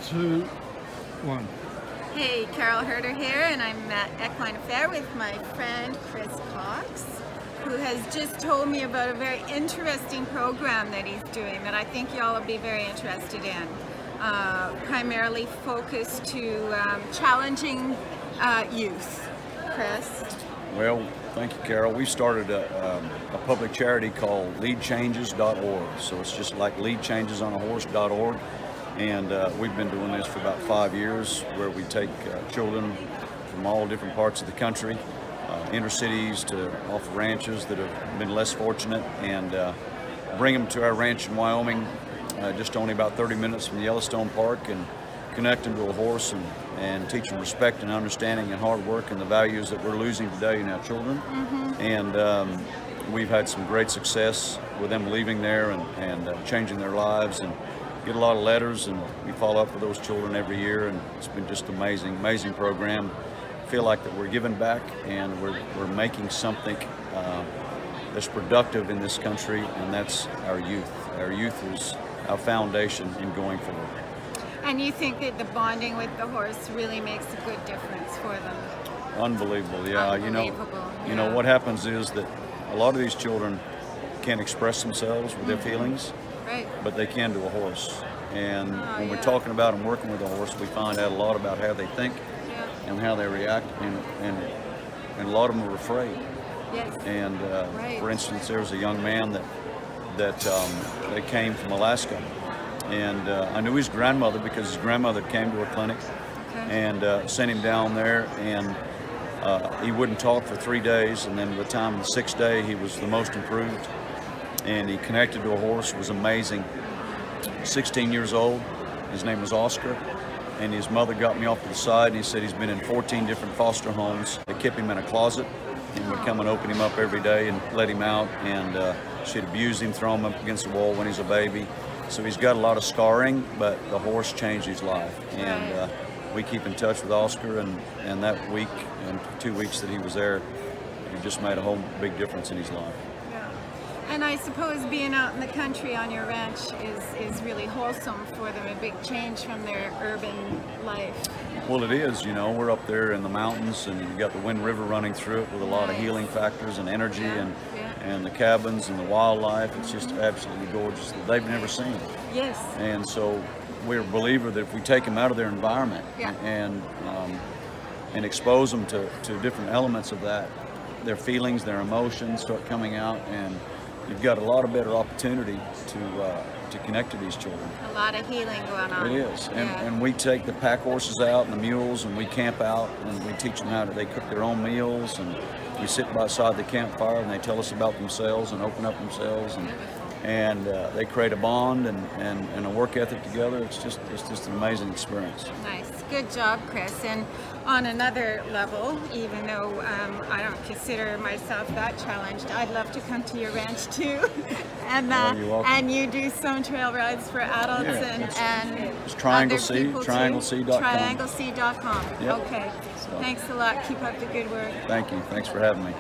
2, 1. Hey, Carole Herder here, and I'm at Equine Affaire with my friend Chris Cox, who has just told me about a very interesting program that he's doing that I think y'all will be very interested in. Primarily focused to challenging youth. Chris? Well, thank you, Carol. We started a public charity called leadchanges.org. So it's just like leadchangesonahorse.org. And we've been doing this for about 5 years, where we take children from all different parts of the country, inner cities to off ranches that have been less fortunate, and bring them to our ranch in Wyoming, just only about 30 minutes from the Yellowstone Park, and connect them to a horse and teach them respect and understanding and hard work and the values that we're losing today in our children. And we've had some great success with them leaving there and changing their lives, and get a lot of letters, and we follow up with those children every year, and it's been just amazing program. Feel like that we're giving back, and we're making something that's productive in this country, and that's our youth. Our youth is our foundation in going forward. And you think that the bonding with the horse really makes a good difference for them? Unbelievable, yeah. Unbelievable, you know what happens is that a lot of these children can't express themselves with their feelings. Right. But they can to a horse. And when we're talking about and working with a horse, we find out a lot about how they think and how they react, and a lot of them are afraid. Yes. And for instance, there was a young man that came from Alaska, and I knew his grandmother because his grandmother came to a clinic and sent him down there, and he wouldn't talk for 3 days, and then by the time the 6th day he was the most improved. And he connected to a horse. It was amazing. 16 years old. His name was Oscar. And his mother got me off to the side, and he said he's been in 14 different foster homes. They kept him in a closet and would come and open him up every day and let him out. And she'd abuse him, throw him up against the wall when he's a baby. So he's got a lot of scarring, but the horse changed his life. And we keep in touch with Oscar, and that week and 2 weeks that he was there, it just made a whole big difference in his life. And I suppose being out in the country on your ranch is really wholesome for them, a big change from their urban life. Well, it is. You know, we're up there in the mountains, and you've got the Wind River running through it with a lot of healing factors and energy, and the cabins and the wildlife. It's just absolutely gorgeous that they've never seen. Yes. And so we're a believer that if we take them out of their environment and expose them to different elements of that, their feelings, their emotions start coming out, and you've got a lot of better opportunity to connect to these children. A lot of healing going on. It is. And we take the pack horses out and the mules, and we camp out, and we teach them how they cook their own meals, and we sit beside the campfire, and they tell us about themselves and open up themselves, and they create a bond and a work ethic together. It's just an amazing experience. Nice. Good job, Chris. And on another level, even though I don't consider myself that challenged, I'd love to come to your ranch too. And you do some trail rides for adults and it's Triangle other C, people trianglec.com. Trianglec.com. Yep. Okay. So. Thanks a lot. Keep up the good work. Thank you. Thanks for having me.